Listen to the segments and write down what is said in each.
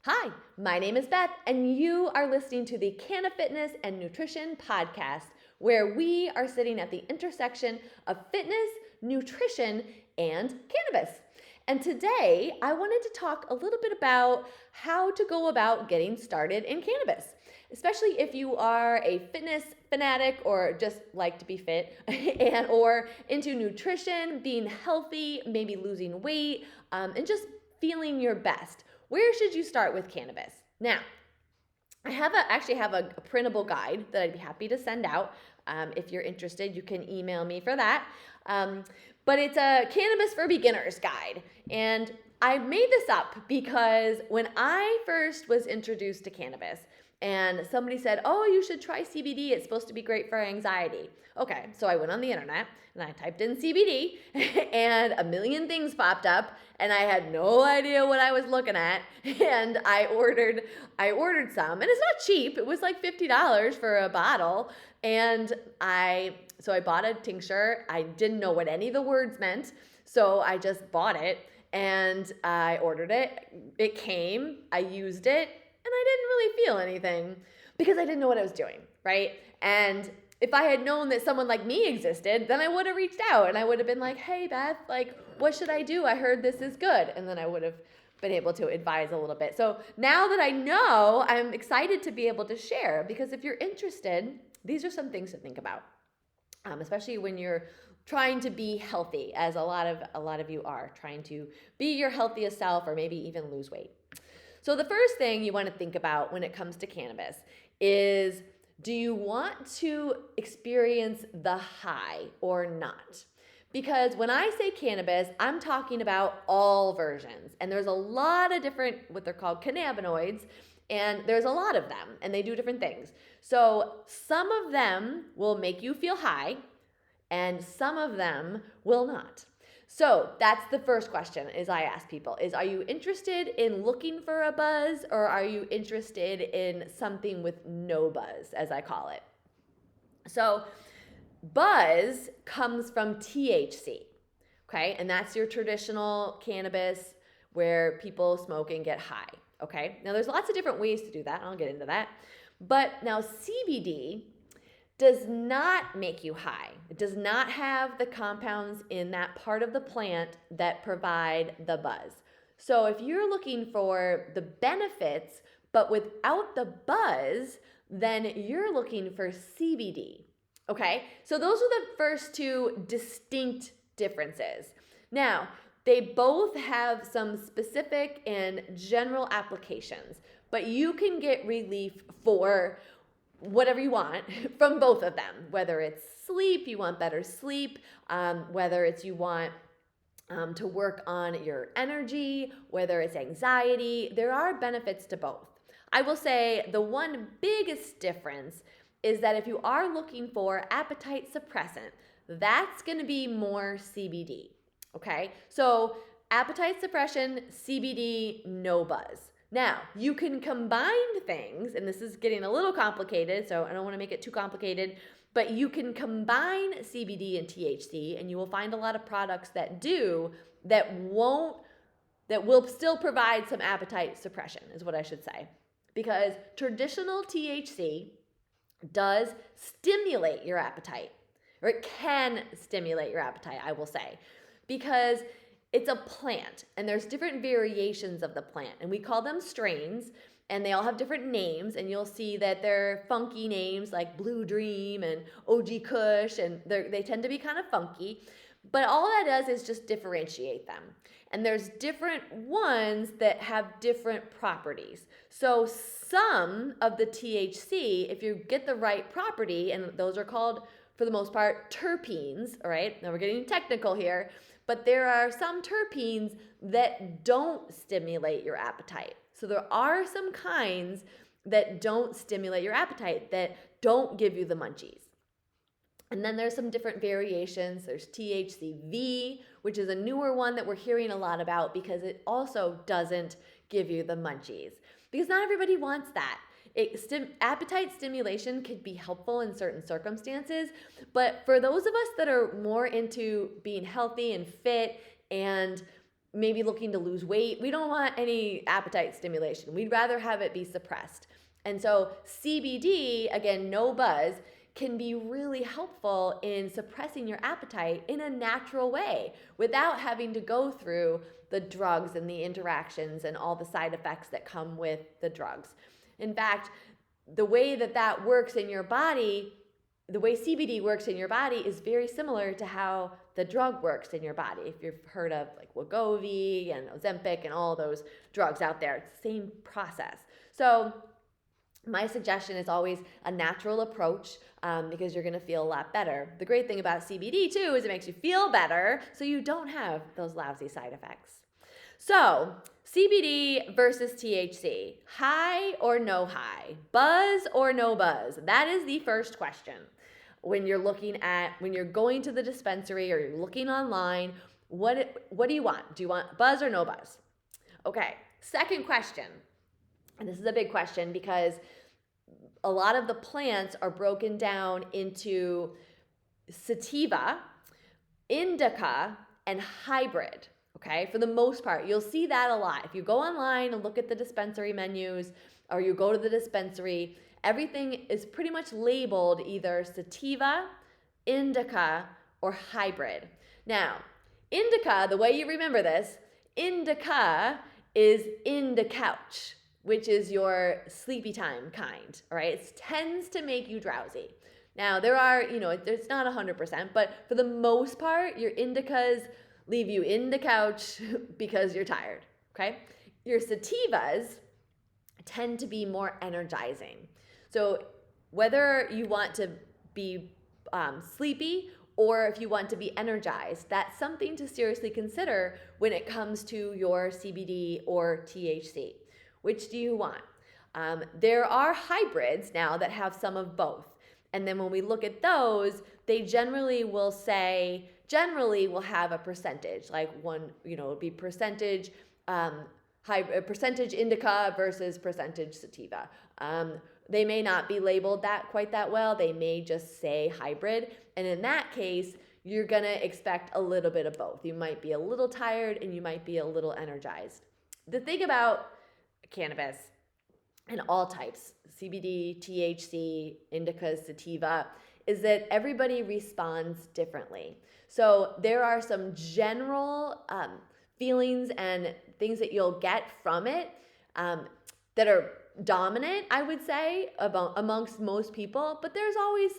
Hi, my name is Beth, and you are listening to the Canna Fitness and Nutrition podcast, where we are sitting at the intersection of fitness, nutrition, and cannabis. And today, I wanted to talk a little bit about how to go about getting started in cannabis, especially if you are a fitness fanatic or just like to be fit, and or into nutrition, being healthy, maybe losing weight, and just feeling your best. Where should you start with cannabis? Now, I actually have a printable guide that I'd be happy to send out. If you're interested, you can email me for that. But it's a cannabis for beginners guide. And I made this up because when I first was introduced to cannabis and somebody said, oh, you should try CBD, it's supposed to be great for anxiety. Okay, so I went on the internet and I typed in CBD and a million things popped up and I had no idea what I was looking at. And I ordered some, and it's not cheap. It was like $50 for a bottle. And so I bought a tincture. I didn't know what any of the words meant. So I just bought it and I ordered it. It came, I used it, and I didn't really feel anything because I didn't know what I was doing, right? And if I had known that someone like me existed, then I would have reached out and I would have been like, hey, Beth, like, what should I do? I heard this is good. And then I would have been able to advise a little bit. So now that I know, I'm excited to be able to share, because if you're interested, these are some things to think about, especially when you're trying to be healthy, as a lot of you are trying to be your healthiest self or maybe even lose weight. So the first thing you want to think about when it comes to cannabis is, do you want to experience the high or not? Because when I say cannabis, I'm talking about all versions. And there's a lot of different, what they're called cannabinoids, and there's a lot of them, and they do different things. So some of them will make you feel high, and some of them will not. So that's the first question is I ask people is, are you interested in looking for a buzz, or are you interested in something with no buzz, as I call it? So buzz comes from THC, okay? And that's your traditional cannabis where people smoke and get high, okay? Now there's lots of different ways to do that. I'll get into that. But now CBD does not make you high. It does not have the compounds in that part of the plant that provide the buzz. So if you're looking for the benefits but without the buzz, then you're looking for CBD. Okay? So those are the first two distinct differences. Now, they both have some specific and general applications, but you can get relief for whatever you want from both of them, whether it's sleep, you want better sleep, whether it's you want to work on your energy, whether it's anxiety, there are benefits to both. I will say the one biggest difference is that if you are looking for appetite suppressant, that's going to be more CBD, okay? So appetite suppression, CBD, no buzz. Now, you can combine things, and this is getting a little complicated, so I don't want to make it too complicated, but you can combine CBD and THC, and you will find a lot of products that will still provide some appetite suppression, is what I should say. Because traditional THC does stimulate your appetite, or it can stimulate your appetite, I will say, because it's a plant, and there's different variations of the plant, and we call them strains, and they all have different names, and you'll see that they're funky names like Blue Dream and OG Kush, and they tend to be kind of funky, but all that does is just differentiate them. And there's different ones that have different properties. So some of the THC, if you get the right property, and those are called, for the most part, terpenes, all right? Now we're getting technical here, but there are some terpenes that don't stimulate your appetite. So there are some kinds that don't stimulate your appetite, that don't give you the munchies. And then there's some different variations. There's THCV, which is a newer one that we're hearing a lot about because it also doesn't give you the munchies. Because not everybody wants that. Appetite stimulation could be helpful in certain circumstances, but for those of us that are more into being healthy and fit and maybe looking to lose weight. We don't want any appetite stimulation. We'd rather have it be suppressed. And so CBD, again, no buzz, can be really helpful in suppressing your appetite in a natural way without having to go through the drugs and the interactions and all the side effects that come with the drugs. In fact, the way that works in your body, the way CBD works in your body is very similar to how the drug works in your body. If you've heard of like Wegovy and Ozempic and all those drugs out there, it's the same process. So my suggestion is always a natural approach because you're going to feel a lot better. The great thing about CBD too is it makes you feel better so you don't have those lousy side effects. So CBD versus THC, high or no high, buzz or no buzz? That is the first question. When you're going to the dispensary or you're looking online, what do you want? Do you want buzz or no buzz? Okay, second question. And this is a big question because a lot of the plants are broken down into sativa, indica, and hybrid. Okay, for the most part, you'll see that a lot. If you go online and look at the dispensary menus or you go to the dispensary, everything is pretty much labeled either sativa, indica, or hybrid. Now, indica, the way you remember this, indica is in the couch, which is your sleepy time kind, all right? It tends to make you drowsy. Now, there are, it's not 100%, but for the most part, your indicas leave you in the couch because you're tired, okay? Your sativas tend to be more energizing. So whether you want to be sleepy or if you want to be energized, that's something to seriously consider when it comes to your CBD or THC. Which do you want? There are hybrids now that have some of both. And then when we look at those, they generally will have a percentage, like one, it would be percentage percentage indica versus percentage sativa. They may not be labeled quite that well. They may just say hybrid. And in that case, you're going to expect a little bit of both. You might be a little tired and you might be a little energized. The thing about cannabis and all types, CBD, THC, indica, sativa, is that everybody responds differently. So there are some general feelings and things that you'll get from it that are dominant, I would say, amongst most people. But there's always,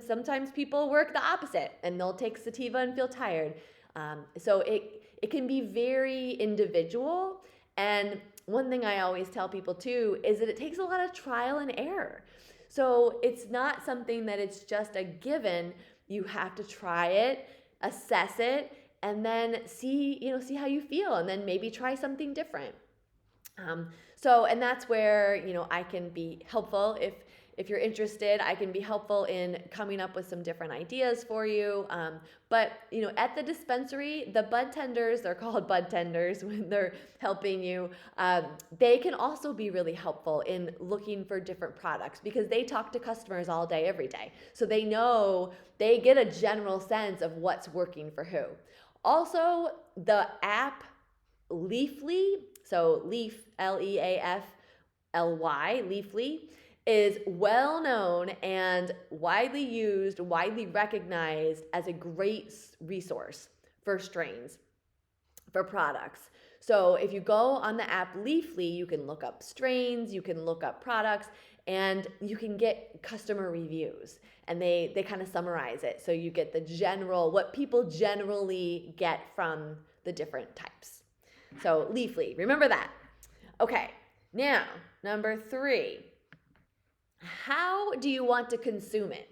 sometimes people work the opposite and they'll take sativa and feel tired. So it can be very individual. And one thing I always tell people too is that it takes a lot of trial and error. So it's not something that it's just a given. You have to try it, assess it, and then see how you feel, and then maybe try something different. And that's where, I can be helpful. If you're interested, I can be helpful in coming up with some different ideas for you. But at the dispensary, the bud tenders, they're called bud tenders when they're helping you. They can also be really helpful in looking for different products because they talk to customers all day, every day. So they get a general sense of what's working for who. Also, the app Leafly, so Leaf, Leafly, Leafly, is well known and widely used, widely recognized as a great resource for strains, for products. So if you go on the app Leafly, you can look up strains, you can look up products, and you can get customer reviews. And they kind of summarize it. So you get what people generally get from the different types. So Leafly, remember that. Okay, now, number 3. How do you want to consume it?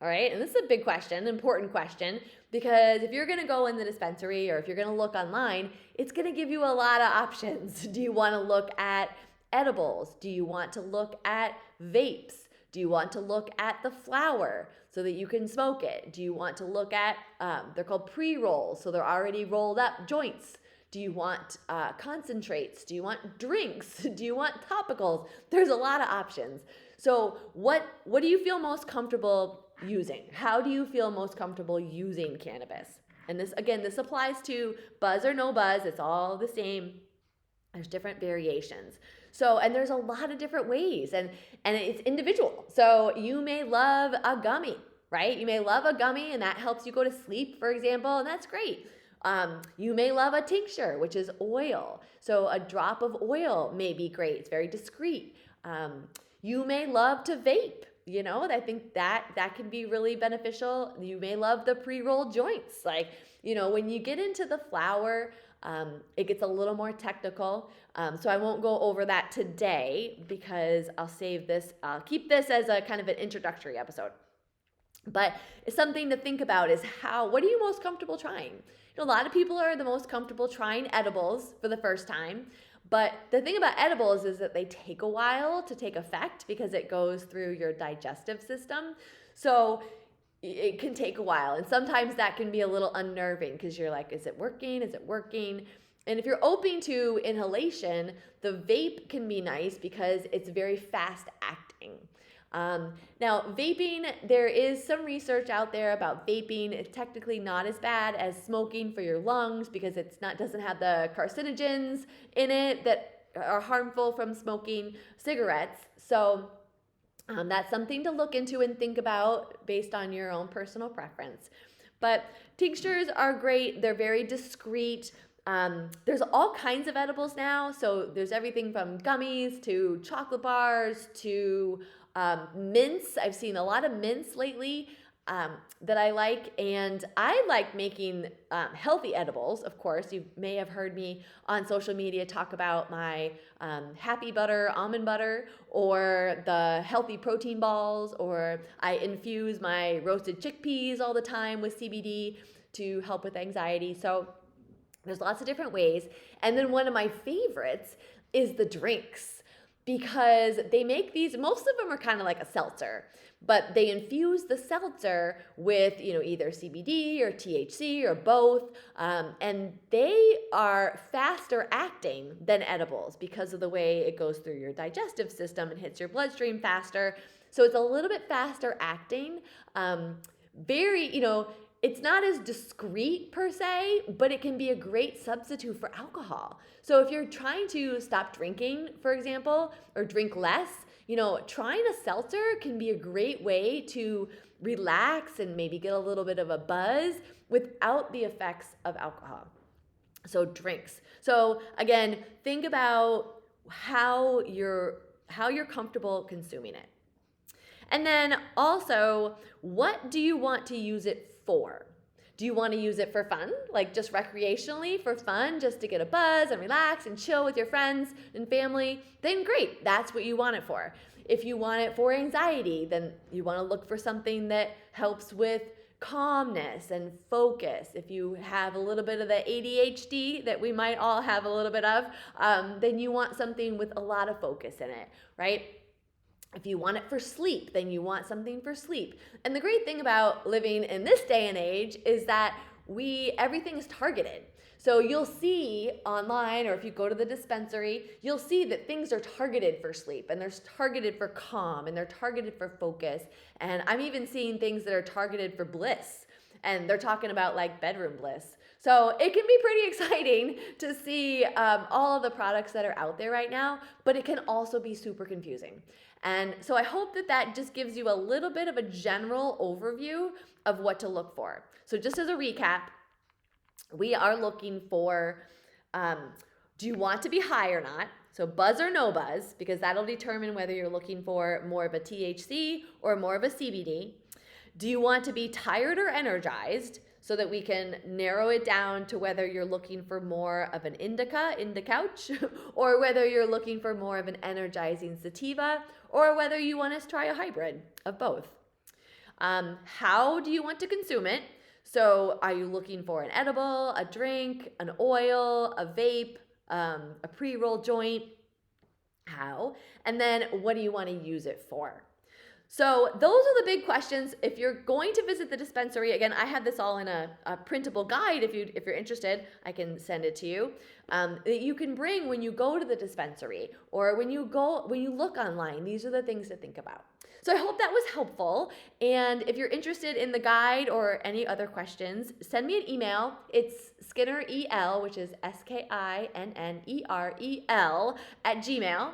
All right, and this is a big question, important question, because if you're going to go in the dispensary or if you're going to look online, it's going to give you a lot of options. Do you want to look at edibles? Do you want to look at vapes? Do you want to look at the flower so that you can smoke it? Do you want to look at, they're called pre-rolls, so they're already rolled up joints. Do you want concentrates? Do you want drinks? Do you want topicals? There's a lot of options. So what do you feel most comfortable using? How do you feel most comfortable using cannabis? And this applies to buzz or no buzz. It's all the same. There's different variations. So, and there's a lot of different ways, and it's individual. So you may love a gummy, right? You may love a gummy and that helps you go to sleep, for example, and that's great. You may love a tincture, which is oil. So a drop of oil may be great. It's very discreet. You may love to vape. I think that can be really beneficial. You may love the pre-rolled joints. Like, when you get into the flower, it gets a little more technical. So I won't go over that today because I'll keep this as a kind of an introductory episode. But something to think about is what are you most comfortable trying? A lot of people are the most comfortable trying edibles for the first time. But the thing about edibles is that they take a while to take effect because it goes through your digestive system. So it can take a while. And sometimes that can be a little unnerving because you're like, is it working? Is it working? And if you're open to inhalation, the vape can be nice because it's very fast acting. Now, vaping, there is some research out there about vaping. It's technically not as bad as smoking for your lungs because doesn't have the carcinogens in it that are harmful from smoking cigarettes. So that's something to look into and think about based on your own personal preference. But tinctures are great. They're very discreet. There's all kinds of edibles now. So there's everything from gummies to chocolate bars to mints. I've seen a lot of mints lately that I like, and I like making healthy edibles. Of course, you may have heard me on social media talk about my happy butter, almond butter, or the healthy protein balls, or I infuse my roasted chickpeas all the time with CBD to help with anxiety. So there's lots of different ways. And then one of my favorites is the drinks, because they make these, most of them are kind of like a seltzer, but they infuse the seltzer with, either CBD or THC or both. And they are faster acting than edibles because of the way it goes through your digestive system and hits your bloodstream faster. So it's a little bit faster acting. It's not as discreet per se, but it can be a great substitute for alcohol. So if you're trying to stop drinking, for example, or drink less, trying a seltzer can be a great way to relax and maybe get a little bit of a buzz without the effects of alcohol. So drinks. So again, think about how you're comfortable consuming it. And then also, what do you want to use it for? Do you want to use it for fun, like just recreationally for fun, just to get a buzz and relax and chill with your friends and family? Then great, that's what you want it for. If you want it for anxiety, then you want to look for something that helps with calmness and focus. If you have a little bit of the ADHD that we might all have a little bit of, then you want something with a lot of focus in it, right? If you want it for sleep, then you want something for sleep. And the great thing about living in this day and age is that everything is targeted. So you'll see online, or if you go to the dispensary, you'll see that things are targeted for sleep, and they're targeted for calm, and they're targeted for focus. And I'm even seeing things that are targeted for bliss, and they're talking about like bedroom bliss. So it can be pretty exciting to see all of the products that are out there right now, but it can also be super confusing. And so I hope that just gives you a little bit of a general overview of what to look for. So just as a recap, we are looking for, do you want to be high or not? So buzz or no buzz, because that'll determine whether you're looking for more of a THC or more of a CBD. Do you want to be tired or energized? So that we can narrow it down to whether you're looking for more of an indica couch, or whether you're looking for more of an energizing sativa, or whether you want to try a hybrid of both. How do you want to consume it? So are you looking for an edible, a drink, an oil, a vape, a pre-roll joint? How? And then what do you want to use it for? So those are the big questions. If you're going to visit the dispensary, again, I have this all in a printable guide. If you're interested, I can send it to you. That you can bring when you go to the dispensary, or when you look online. These are the things to think about. So I hope that was helpful. And if you're interested in the guide or any other questions, send me an email. It's SkinnerEL, which is SKINNEREL @gmail.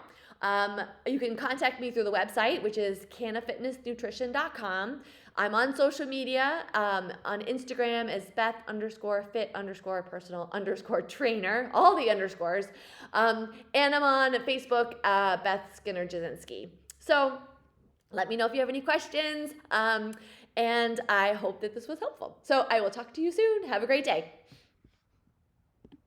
You can contact me through the website, which is cannafitnessnutrition.com. I'm on social media, on Instagram as Beth_fit_personal_trainer, all the underscores. And I'm on Facebook, Beth Skinner Jasinski. So let me know if you have any questions. And I hope that this was helpful. So I will talk to you soon. Have a great day.